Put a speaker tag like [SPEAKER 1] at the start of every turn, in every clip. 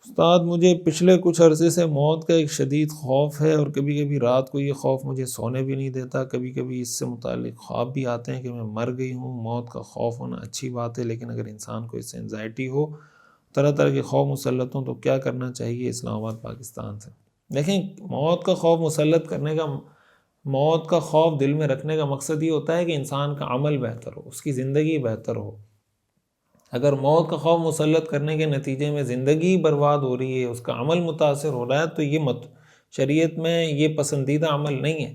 [SPEAKER 1] استاد مجھے پچھلے کچھ عرصے سے موت کا ایک شدید خوف ہے، اور کبھی کبھی رات کو یہ خوف مجھے سونے بھی نہیں دیتا۔ کبھی کبھی اس سے متعلق خواب بھی آتے ہیں کہ میں مر گئی ہوں۔ موت کا خوف ہونا اچھی بات ہے، لیکن اگر انسان کو اس سے انزائٹی ہو، طرح طرح کے خوف مسلط ہوں، تو کیا کرنا چاہیے؟ اسلام آباد پاکستان سے۔ دیکھیں، موت کا خوف مسلط کرنے کا، موت کا خوف دل میں رکھنے کا مقصد یہ ہوتا ہے کہ انسان کا عمل بہتر ہو، اس کی زندگی بہتر ہو۔ اگر موت کا خوف مسلط کرنے کے نتیجے میں زندگی برباد ہو رہی ہے، اس کا عمل متاثر ہو رہا ہے، تو یہ شریعت میں یہ پسندیدہ عمل نہیں ہے،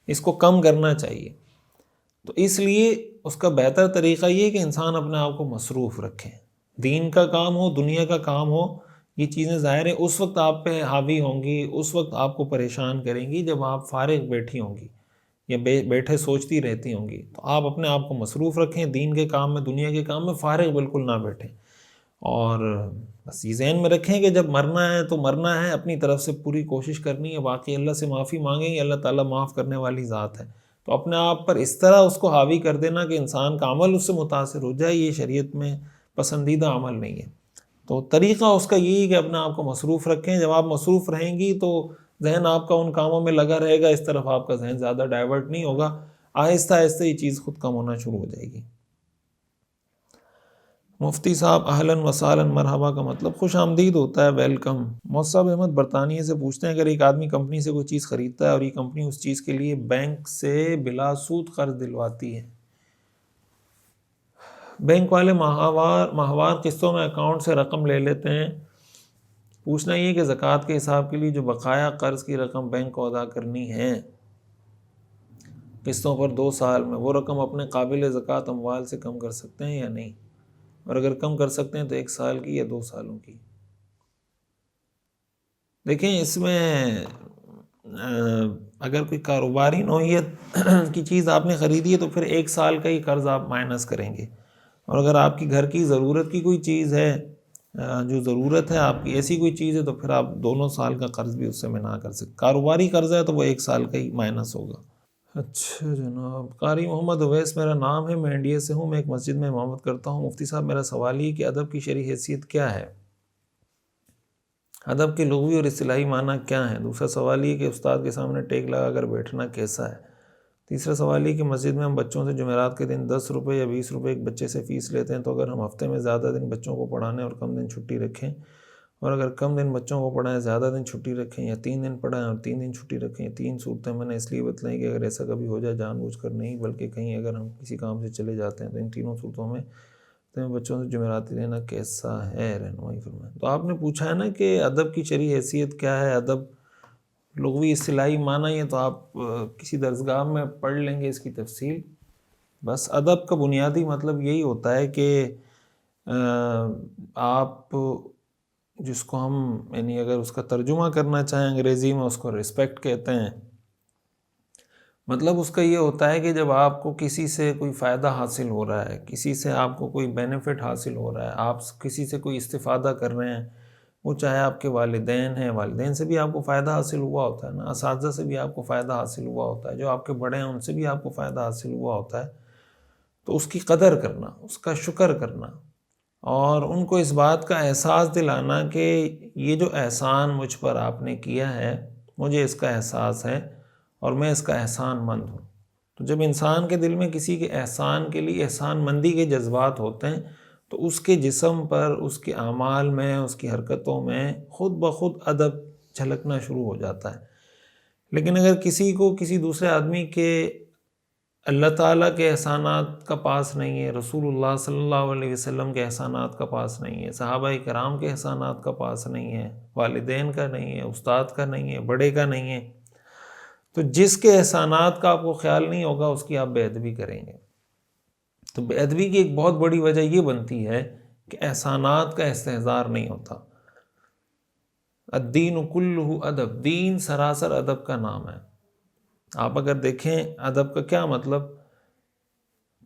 [SPEAKER 1] اس کو کم کرنا چاہیے۔ تو اس لیے اس کا بہتر طریقہ یہ کہ انسان اپنے آپ کو مصروف رکھے، دین کا کام ہو، دنیا کا کام ہو۔ یہ چیزیں ظاہر ہے اس وقت آپ پہ حاوی ہوں گی، اس وقت آپ کو پریشان کریں گی جب آپ فارغ بیٹھی ہوں گی یا بیٹھے سوچتی رہتی ہوں گی۔ تو آپ اپنے آپ کو مصروف رکھیں دین کے کام میں، دنیا کے کام میں فارغ بالکل نہ بیٹھیں، اور بس یہ ذہن میں رکھیں کہ جب مرنا ہے تو مرنا ہے، اپنی طرف سے پوری کوشش کرنی ہے، باقی اللہ سے معافی مانگیں گے، اللہ تعالیٰ معاف کرنے والی ذات ہے۔ تو اپنے آپ پر اس طرح اس کو حاوی کر دینا کہ انسان کا عمل اس سے متاثر ہو جائے، یہ شریعت میں پسندیدہ عمل نہیں ہے۔ تو طریقہ اس کا یہی کہ اپنے آپ کو مصروف رکھیں۔ جب آپ مصروف رہیں گی تو ذہن آپ کا ان کاموں میں لگا رہے گا، اس طرف آپ کا ذہن زیادہ ڈائیورٹ نہیں ہوگا، آہستہ آہستہ یہ چیز خود کم ہونا شروع ہو جائے گی۔ مفتی صاحب اہلاً وسہلاً، مرحبا کا مطلب خوش آمدید ہوتا ہے، ویلکم۔ موصب احمد برطانیہ سے پوچھتے ہیں، اگر ایک آدمی کمپنی سے کوئی چیز خریدتا ہے اور یہ کمپنی اس چیز کے لیے بینک سے بلا سود قرض دلواتی ہے، بینک والے ماہوار قسطوں میں اکاؤنٹ سے رقم لے لیتے ہیں، پوچھنا یہ کہ زکوٰۃ کے حساب کے لیے جو بقایا قرض کی رقم بینک کو ادا کرنی ہے قسطوں پر 2 سال میں، وہ رقم اپنے قابل زکوٰۃ اموال سے کم کر سکتے ہیں یا نہیں؟ اور اگر کم کر سکتے ہیں تو 1 سال کی یا 2 سالوں کی؟ دیکھیں، اس میں اگر کوئی کاروباری نوعیت کی چیز آپ نے خریدی ہے تو پھر 1 سال کا ہی قرض آپ مائنس کریں گے، اور اگر آپ کی گھر کی ضرورت کی کوئی چیز ہے، جو ضرورت ہے آپ کی، ایسی کوئی چیز ہے، تو پھر آپ 2 سال کا قرض بھی اس سے میں نہ کر سکتے۔ کاروباری قرض ہے تو وہ 1 سال کا ہی مائنس ہوگا۔ اچھا جناب، قاری محمد اویس میرا نام ہے، میں انڈیا سے ہوں، میں ایک مسجد میں امامت کرتا ہوں۔ مفتی صاحب میرا سوال یہ کہ ادب کی شرعی حیثیت کیا ہے؟ ادب کے لغوی اور اصطلاحی معنی کیا ہیں؟ دوسرا سوال یہ کہ استاد کے سامنے ٹیک لگا کر بیٹھنا کیسا ہے؟ تیسرا سوال یہ کہ مسجد میں ہم بچوں سے جمعرات کے دن 10 روپے یا 20 روپے ایک بچے سے فیس لیتے ہیں، تو اگر ہم ہفتے میں زیادہ دن بچوں کو پڑھانے اور کم دن چھٹی رکھیں، اور اگر کم دن بچوں کو پڑھائیں زیادہ دن چھٹی رکھیں، یا 3 دن پڑھائیں اور 3 دن چھٹی رکھیں، 3 صورتیں میں نے اس لیے بتلائیں کہ اگر ایسا کبھی ہو جائے، جان بوجھ کر نہیں بلکہ کہیں اگر ہم کسی کام سے چلے جاتے ہیں، تو ان تینوں صورتوں میں تو بچوں سے جمعراتی لینا کیسا ہے؟ رہنمائی فرمائیں۔ تو آپ نے پوچھا ہے نا کہ ادب کی شرعی حیثیت کیا ہے، ادب لغوی اصطلاحی معنی، یہ تو آپ کسی درسگاہ میں پڑھ لیں گے اس کی تفصیل۔ بس ادب کا بنیادی مطلب یہی ہوتا ہے کہ آپ جس کو ہم یعنی اگر اس کا ترجمہ کرنا چاہیں انگریزی میں، اس کو رسپیکٹ کہتے ہیں۔ مطلب اس کا یہ ہوتا ہے کہ جب آپ کو کسی سے کوئی فائدہ حاصل ہو رہا ہے، کسی سے آپ کو کوئی بینیفٹ حاصل ہو رہا ہے، آپ کسی سے کوئی استفادہ کر رہے ہیں، وہ چاہے آپ کے والدین ہیں، والدین سے بھی آپ کو فائدہ حاصل ہوا ہوتا ہے نا، اساتذہ سے بھی آپ کو فائدہ حاصل ہوا ہوتا ہے، جو آپ کے بڑے ہیں ان سے بھی آپ کو فائدہ حاصل ہوا ہوتا ہے، تو اس کی قدر کرنا، اس کا شکر کرنا، اور ان کو اس بات کا احساس دلانا کہ یہ جو احسان مجھ پر آپ نے کیا ہے، مجھے اس کا احساس ہے اور میں اس کا احسان مند ہوں۔ تو جب انسان کے دل میں کسی کے احسان کے لیے احسان مندی کے جذبات ہوتے ہیں، تو اس کے جسم پر، اس کے اعمال میں، اس کی حرکتوں میں خود بخود ادب جھلکنا شروع ہو جاتا ہے۔ لیکن اگر کسی کو کسی دوسرے آدمی کے اللہ تعالیٰ کے احسانات کا پاس نہیں ہے، رسول اللہ صلی اللہ علیہ وسلم کے احسانات کا پاس نہیں ہے، صحابہ کرام کے احسانات کا پاس نہیں ہے، والدین کا نہیں ہے، استاد کا نہیں ہے، بڑے کا نہیں ہے، تو جس کے احسانات کا آپ کو خیال نہیں ہوگا اس کی آپ بے ادبی کریں گے۔ تو بے ادبی کی ایک بہت بڑی وجہ یہ بنتی ہے کہ احسانات کا استحضار نہیں ہوتا۔ الدین کلہ ادب، دین سراسر ادب کا نام ہے۔ آپ اگر دیکھیں ادب کا کیا مطلب،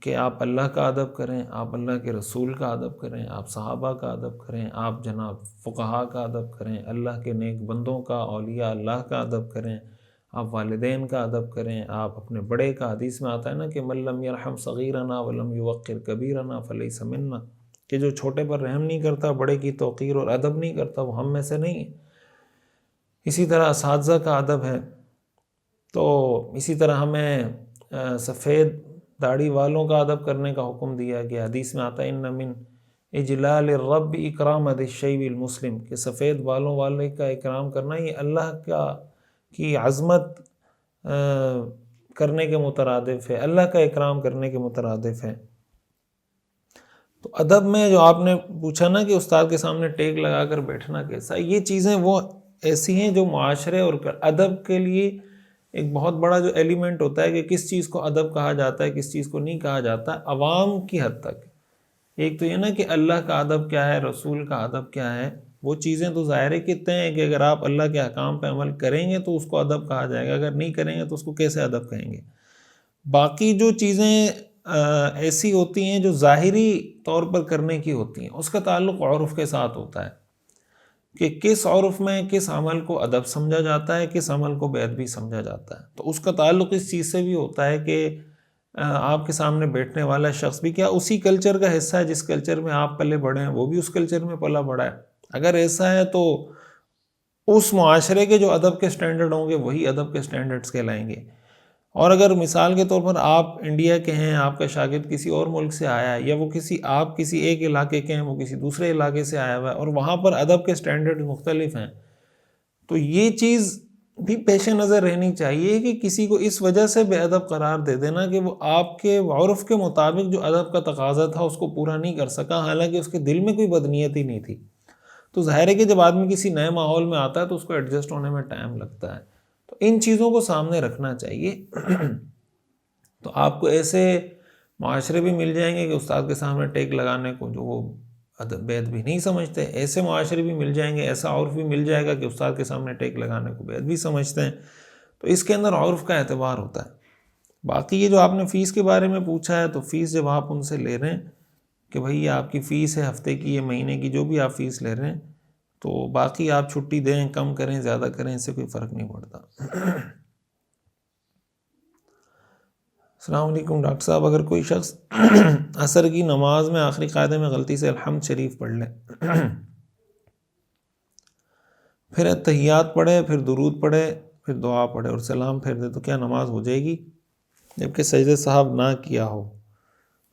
[SPEAKER 1] کہ آپ اللہ کا ادب کریں، آپ اللہ کے رسول کا ادب کریں، آپ صحابہ کا ادب کریں، آپ جناب فقہا کا ادب کریں، اللہ کے نیک بندوں کا، اولیاء اللہ کا ادب کریں، آپ والدین کا ادب کریں، آپ اپنے بڑے کا، حدیث میں آتا ہے نا کہ من لم یرحم صغیرنا ولم یوقر کبیرنا فلیس منا، کہ جو چھوٹے پر رحم نہیں کرتا، بڑے کی توقیر اور ادب نہیں کرتا، وہ ہم میں سے نہیں ہے۔ اسی طرح اساتذہ کا ادب ہے۔ تو اسی طرح ہمیں سفید داڑھی والوں کا ادب کرنے کا حکم دیا گیا۔ حدیث میں آتا ہے ان من اجلال الرب اکرام ذی الشیب المسلم، کہ سفید بالوں والے کا اکرام کرنا یہ اللہ کی عظمت کرنے کے مترادف ہے، اللہ کا اکرام کرنے کے مترادف ہے۔ تو ادب میں جو آپ نے پوچھا نا کہ استاد کے سامنے ٹیک لگا کر بیٹھنا کیسا، یہ چیزیں وہ ایسی ہیں جو معاشرے اور ادب کے لیے ایک بہت بڑا جو ایلیمنٹ ہوتا ہے کہ کس چیز کو ادب کہا جاتا ہے، کس چیز کو نہیں کہا جاتا، عوام کی حد تک۔ ایک تو یہ نا کہ اللہ کا ادب کیا ہے، رسول کا ادب کیا ہے، وہ چیزیں تو ظاہر ہے کہتے ہیں کہ اگر آپ اللہ کے احکام پہ عمل کریں گے تو اس کو ادب کہا جائے گا، اگر نہیں کریں گے تو اس کو کیسے ادب کہیں گے۔ باقی جو چیزیں ایسی ہوتی ہیں جو ظاہری طور پر کرنے کی ہوتی ہیں، اس کا تعلق عرف کے ساتھ ہوتا ہے کہ کس عرف میں کس عمل کو ادب سمجھا جاتا ہے، کس عمل کو بے ادبی سمجھا جاتا ہے۔ تو اس کا تعلق اس چیز سے بھی ہوتا ہے کہ آپ کے سامنے بیٹھنے والا شخص بھی کیا اسی کلچر کا حصہ ہے جس کلچر میں آپ پلے بڑھے ہیں، وہ بھی اس کلچر میں پلا بڑھا ہے۔ اگر ایسا ہے تو اس معاشرے کے جو ادب کے سٹینڈرڈ ہوں گے وہی ادب کے سٹینڈرڈز کہلائیں گے۔ اور اگر مثال کے طور پر آپ انڈیا کے ہیں، آپ کا شاگرد کسی اور ملک سے آیا ہے، یا وہ آپ کسی ایک علاقے کے ہیں، وہ کسی دوسرے علاقے سے آیا ہوا ہے، اور وہاں پر ادب کے سٹینڈرڈ مختلف ہیں، تو یہ چیز بھی پیش نظر رہنی چاہیے کہ کسی کو اس وجہ سے بے ادب قرار دے دینا کہ وہ آپ کے عرف کے مطابق جو ادب کا تقاضا تھا اس کو پورا نہیں کر سکا، حالانکہ اس کے دل میں کوئی بدنیت ہی نہیں تھی۔ تو ظاہر ہے کہ جب آدمی کسی نئے ماحول میں آتا ہے تو اس کو ایڈجسٹ ہونے میں ٹائم لگتا ہے۔ تو ان چیزوں کو سامنے رکھنا چاہیے۔ تو آپ کو ایسے معاشرے بھی مل جائیں گے کہ استاد کے سامنے ٹیک لگانے کو جو وہ بے ادبی نہیں سمجھتے، ایسے معاشرے بھی مل جائیں گے، ایسا عرف بھی مل جائے گا کہ استاد کے سامنے ٹیک لگانے کو بے ادبی سمجھتے ہیں۔ تو اس کے اندر عرف کا اعتبار ہوتا ہے۔ باقی یہ جو آپ نے فیس کے بارے میں پوچھا ہے، تو فیس جب آپ ان سے لے رہے ہیں کہ بھئی یہ آپ کی فیس ہے، ہفتے کی، یہ مہینے کی، جو بھی آپ فیس لے رہے ہیں، تو باقی آپ چھٹی دیں، کم کریں، زیادہ کریں، اس سے کوئی فرق نہیں پڑتا۔ السلام علیکم ڈاکٹر صاحب، اگر کوئی شخص عصر کی نماز میں آخری قاعدے میں غلطی سے الحمد شریف پڑھ لے، پھر اتحیات پڑھے، پھر درود پڑھے، پھر دعا پڑھے اور سلام پھیر دے، تو کیا نماز ہو جائے گی جبکہ سجدہ سہو نہ کیا ہو؟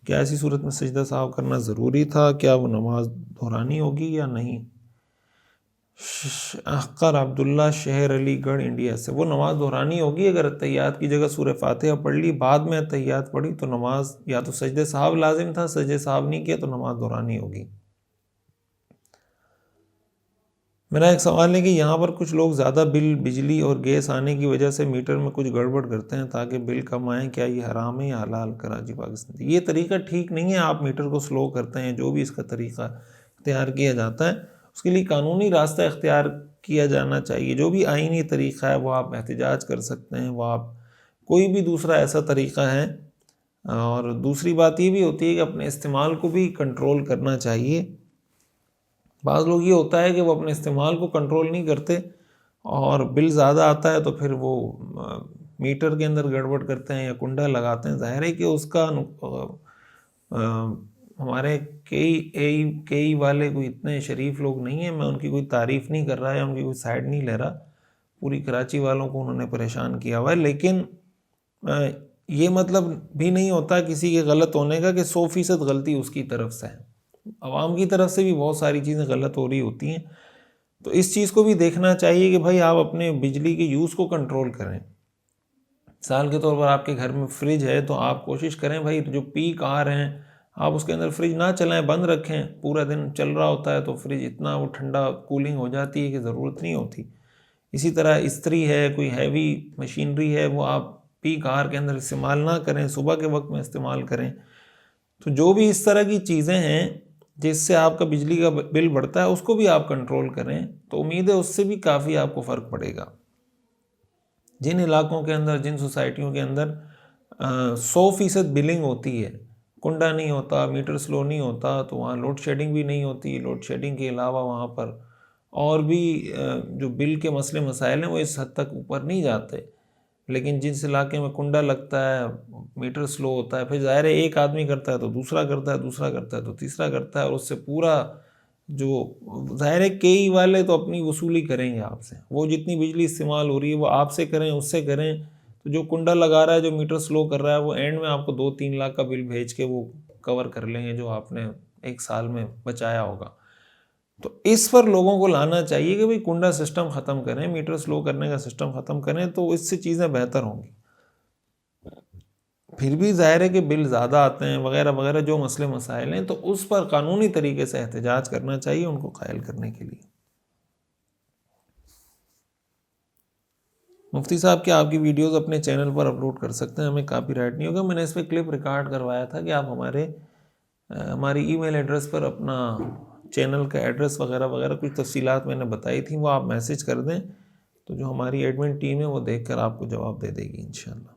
[SPEAKER 1] کیا ایسی صورت میں سجدہ سہو کرنا ضروری تھا؟ کیا وہ نماز دہرانی ہوگی یا نہیں؟ احقر عبداللہ، شہر علی گڑھ، انڈیا سے۔ وہ نماز دہرانی ہوگی اگر اتحیات کی جگہ سورہ فاتحہ پڑھ لی، بعد میں اتحیات پڑھی، تو نماز یا تو سجدہ سہو لازم تھا، سجدہ سہو نہیں کیا تو نماز دہرانی ہوگی۔ میرا ایک سوال ہے کہ یہاں پر کچھ لوگ زیادہ بل بجلی اور گیس آنے کی وجہ سے میٹر میں کچھ گڑبڑ کرتے ہیں تاکہ بل کم آئیں، کیا یہ حرام ہے یا حلال؟ کراچی، پاکستان۔ یہ طریقہ ٹھیک نہیں ہے، آپ میٹر کو سلو کرتے ہیں، جو بھی اس کا طریقہ اختیار کیا جاتا ہے اس کے لیے قانونی راستہ اختیار کیا جانا چاہیے۔ جو بھی آئینی طریقہ ہے وہ آپ احتجاج کر سکتے ہیں، وہ آپ کوئی بھی دوسرا ایسا طریقہ ہے۔ اور دوسری بات یہ بھی ہوتی ہے کہ اپنے استعمال کو بھی کنٹرول کرنا چاہیے۔ بعض لوگ یہ ہوتا ہے کہ وہ اپنے استعمال کو کنٹرول نہیں کرتے اور بل زیادہ آتا ہے تو پھر وہ میٹر کے اندر گڑبڑ کرتے ہیں یا کنڈا لگاتے ہیں۔ ظاہر ہے کہ اس کا ہمارے کئی والے کوئی اتنے شریف لوگ نہیں ہیں، میں ان کی کوئی تعریف نہیں کر رہا یا ان کی کوئی سائڈ نہیں لے رہا، پوری کراچی والوں کو انہوں نے پریشان کیا ہوا ہے، لیکن یہ مطلب بھی نہیں ہوتا کسی کے غلط ہونے کا کہ 100% غلطی اس کی طرف سے ہے۔ عوام کی طرف سے بھی بہت ساری چیزیں غلط ہو رہی ہوتی ہیں، تو اس چیز کو بھی دیکھنا چاہیے کہ بھائی آپ اپنے بجلی کے یوز کو کنٹرول کریں۔ مثال کے طور پر آپ کے گھر میں فریج ہے تو آپ کوشش کریں بھائی جو پیک آ رہے ہیں آپ اس کے اندر فریج نہ چلائیں، بند رکھیں۔ پورا دن چل رہا ہوتا ہے تو فریج اتنا وہ ٹھنڈا کولنگ ہو جاتی ہے کہ ضرورت نہیں ہوتی۔ اسی طرح استری ہے، کوئی ہیوی مشینری ہے، وہ آپ پیک آر کے اندر استعمال نہ کریں، صبح کے وقت میں استعمال کریں۔ تو جو بھی اس طرح کی چیزیں ہیں جس سے آپ کا بجلی کا بل بڑھتا ہے اس کو بھی آپ کنٹرول کریں، تو امید ہے اس سے بھی کافی آپ کو فرق پڑے گا۔ جن علاقوں کے اندر، جن سوسائٹیوں کے اندر 100% بلنگ ہوتی ہے، کنڈا نہیں ہوتا، میٹر سلو نہیں ہوتا، تو وہاں لوڈ شیڈنگ بھی نہیں ہوتی۔ لوڈ شیڈنگ کے علاوہ وہاں پر اور بھی جو بل کے مسئلے مسائل ہیں وہ اس حد تک اوپر نہیں جاتے۔ لیکن جس علاقے میں کنڈا لگتا ہے، میٹر سلو ہوتا ہے، پھر ظاہر ہے ایک آدمی کرتا ہے تو دوسرا کرتا ہے، دوسرا کرتا ہے تو تیسرا کرتا ہے، اور اس سے پورا جو ظاہر ہے کئی والے تو اپنی وصولی کریں گے آپ سے، وہ جتنی بجلی استعمال ہو رہی ہے وہ آپ سے کریں، اس سے کریں، تو جو کنڈا لگا رہا ہے، جو میٹر سلو کر رہا ہے، وہ اینڈ میں آپ کو 2-3 لاکھ کا بل بھیج کے وہ کور کر لیں گے جو آپ نے ایک سال میں بچایا ہوگا۔ تو اس پر لوگوں کو لانا چاہیے کہ بھئی کنڈا سسٹم ختم کریں، میٹر سلو کرنے کا سسٹم ختم کریں، تو اس سے چیزیں بہتر ہوں گی۔ پھر بھی ظاہر ہے کہ بل زیادہ آتے ہیں وغیرہ وغیرہ، جو مسئلے مسائل ہیں، تو اس پر قانونی طریقے سے احتجاج کرنا چاہیے ان کو قائل کرنے کے لیے۔ مفتی صاحب کیا آپ کی ویڈیوز اپنے چینل پر اپلوڈ کر سکتے ہیں؟ ہمیں کاپی رائٹ نہیں ہوگا؟ میں نے اس پہ کلپ ریکارڈ کروایا تھا کہ آپ ہماری ای میل ایڈریس پر اپنا چینل کا ایڈریس وغیرہ وغیرہ کچھ تفصیلات میں نے بتائی تھیں، وہ آپ میسج کر دیں، تو جو ہماری ایڈمن ٹیم ہے وہ دیکھ کر آپ کو جواب دے دے گی انشاءاللہ۔